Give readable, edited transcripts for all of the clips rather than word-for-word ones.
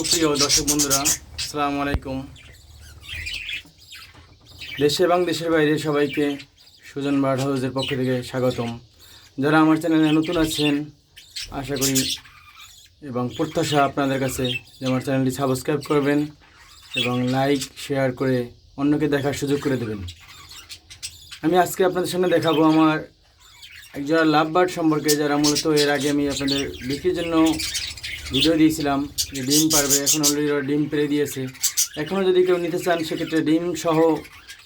সুপ্রিয় দর্শক বন্ধুরা, আসসালামু আলাইকুম। দেশে এবং দেশের বাইরে সবাইকে সুজন বার্ড হাউসের পক্ষ থেকে স্বাগতম। যারা আমার চ্যানেলে নতুন আছেন, আশা করি এবং প্রত্যাশা আপনাদের কাছে যে আমার চ্যানেলটি সাবস্ক্রাইব করবেন এবং লাইক শেয়ার করে অন্যকে দেখার সুযোগ করে দেবেন। আমি আজকে আপনাদের সামনে দেখাবো আমার একজোড়া লাভ বার্ড সম্পর্কে, যারা মূলত এর আগে আমি আপনাদের বিক্রির জন্য ভিডিও দিয়েছিলাম যে ডিম পারবে। এখন অলরেডি ওরা ডিম পেরে দিয়েছে। এখনও যদি কেউ নিতে চান সেক্ষেত্রে ডিম সহ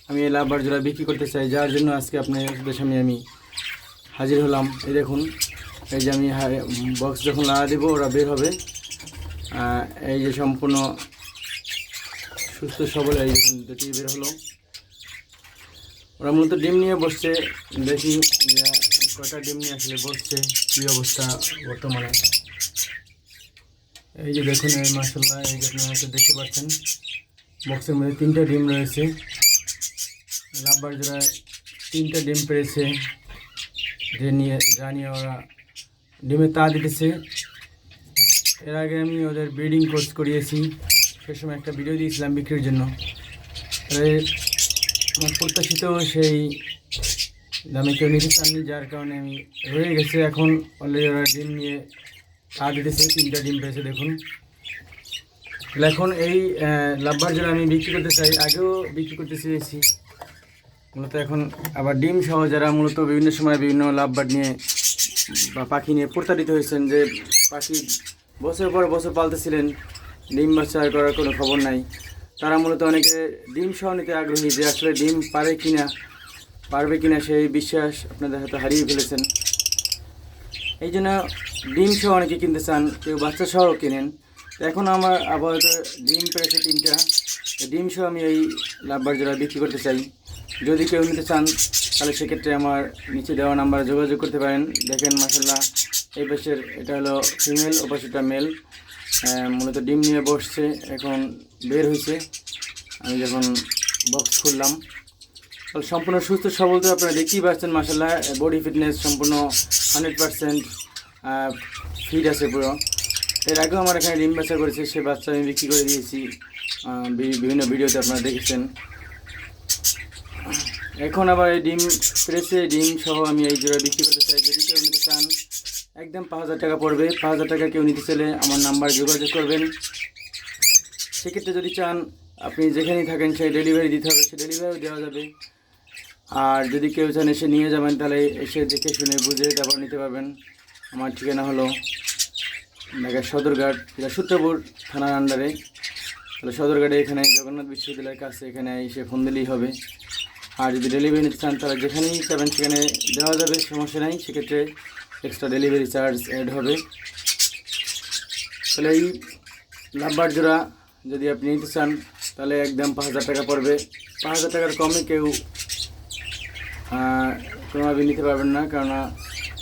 আমি এই লাভ বার্ড জোড়া বিক্রি করতে চাই, যার জন্য আজকে আপনাদের সামনে আমি হাজির হলাম। এই দেখুন, এই যে আমি বক্স যখন লাগা দেবো ওরা বের হবে। এই যে সম্পূর্ণ সুস্থ সবল, এই দেখুন দুটি বের হলো। ওরা মূলত ডিম নিয়ে বসছে। দেখি কয়টা ডিম নিয়ে আসলে বসছে, কী অবস্থা বর্তমানে। এই যে দেখুন, এই মাশাআল্লাহ, এই যে আপনারা হয়তো দেখতে পাচ্ছেন বক্সের মধ্যে 3টা ডিম রয়েছে। লাভ বার্ড জোড়া 3টা ডিম পেরেছে, যা নিয়ে ওরা ডিমে তা দিতেছে। এর আগে আমি ওদের ব্রিডিং কোর্স করিয়েছি, সে সময় একটা ভিডিও দিয়েছিলাম বিক্রির জন্য। আমার প্রত্যাশিত সেই দামে কেউ নিতে চাননি, যার কারণে আমি রয়ে গেছে। এখন অলরেডি ওরা ডিম নিয়ে তা দিতেছে, 3টা ডিম পেয়েছে দেখুন। এখন এই লাভ বার্ড জোড়া আমি বিক্রি করতে চাই, আগেও বিক্রি করতে চেয়েছি মূলত। এখন আবার ডিম সহ যারা মূলত বিভিন্ন সময় বিভিন্ন লাভ বার্ড নিয়ে বা পাখি নিয়ে প্রতারিত হয়েছেন, যে পাখি বছর পর বছর পালতেছিলেন, ডিম বাচ্চা করার কোনো খবর নাই, তারা মূলত অনেকে ডিম সহ নিতে আগ্রহী, যে আসলে ডিম পারবে কিনা সেই বিশ্বাস আপনাদের হয়তো হারিয়ে ফেলেছেন। এই জন্য ডিম সহ অনেকে কিনতে চান, কেউ বাচ্চা সহ কেনেন। এখন আমার আপাতত ডিম পেয়েছে 3টা, ডিম সহ আমি এই লাভ বার্ড জোড়া বিক্রি করতে চাই। যদি কেউ নিতে চান তাহলে সেক্ষেত্রে আমার নিচে দেওয়া নাম্বারে যোগাযোগ করতে পারেন। দেখেন মাশাআল্লাহ, এই পাশের এটা হলো ফিমেল, ও পাশেরটা মেল। মূলত ডিম নিয়ে বসছে, এখন বের হয়েছে। আমি যখন বক্স খুললাম তাহলে সম্পূর্ণ সুস্থ সবল, তো আপনারা দেখতেই পাচ্ছেন মাশাআল্লাহ, বডি ফিটনেস সম্পূর্ণ 100% ফিট আছে পুরো। এর আগেও আমার এখানে ডিম বাচ্চা করেছে, সে বাচ্চা আমি বিক্রি করে দিয়েছি, বিভিন্ন ভিডিওতে আপনারা দেখেছেন। এখন আবার এই ডিম পেরেছে, ডিম সহ আমি এই জোড়া বিক্রি করতে চাই। যদি কেউ নিতে চান একদম 5000 টাকা পড়বে। 5000 টাকা কেউ নিতে চাইলে আমার নাম্বার যোগাযোগ করবেন। সেক্ষেত্রে যদি চান আপনি যেখানেই থাকেন সেই ডেলিভারি দিতে হবে, সে ডেলিভারিও দেওয়া যাবে। আর যদি কেউ চান এসে নিয়ে যাবেন, তাহলে এসে দেখে শুনে বুঝে তারপর নিতে পারবেন। আমার ঠিকানা হলো ঢাকা সদরঘাট, যেটা সূত্রপুর থানার আন্ডারে। তাহলে সদরঘাটে এখানে জগন্নাথ বিশ্ববিদ্যালয়ের কাছে, এখানে এসে ফোন দিলেই হবে। আর যদি ডেলিভারি নিতে চান তাহলে যেখানেই যাবেন সেখানে দেওয়া যাবে, সমস্যা নেই। সেক্ষেত্রে এক্সট্রা ডেলিভারি চার্জ অ্যাড হবে। তাহলে এই লাভ বার্ড জোড়া যদি আপনি নিতে চান তাহলে একদম 5000 টাকা পড়বে। 5000 টাকার কমে কেউ কোনোভাবে নিতে পারবেন না, কেননা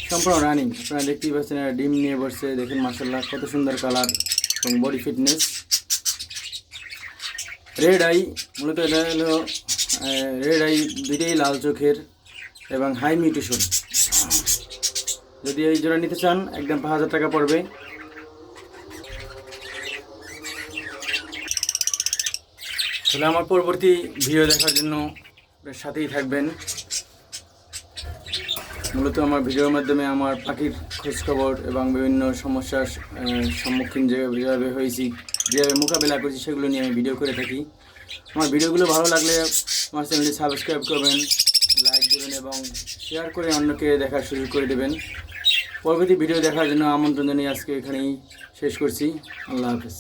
সম্পূর্ণ রানিং। আপনারা দেখতেই পাচ্ছেন ডিম নিয়ে বসছে, দেখেন মাশাআল্লাহ কত সুন্দর কালার এবং বডি ফিটনেস। রেড আই, মূলত এটা হলো রেড আই, দুইটাই লাল চোখের এবং হাই মিউটেশন। যদি এই জোড়া নিতে চান একদম 5000 টাকা পড়বে। তাহলে আমার পরবর্তী ভিডিও দেখার জন্য সাথেই থাকবেন। মূলত আমার ভিডিওর মাধ্যমে আমার পাখির খোঁজখবর এবং বিভিন্ন সমস্যার সম্মুখীন যেভাবে হয়েছি, যেভাবে মোকাবেলা করছি, সেগুলো নিয়ে আমি ভিডিও করে থাকি। আমার ভিডিওগুলো ভালো লাগলে আমার চ্যানেলটি সাবস্ক্রাইব করবেন, লাইক দেবেন এবং শেয়ার করে অন্যকে দেখার সুযোগ করে দেবেন। পরবর্তী ভিডিও দেখার জন্য আমন্ত্রণ জানিয়ে আজকে এখানেই শেষ করছি। আল্লাহ হাফেজ।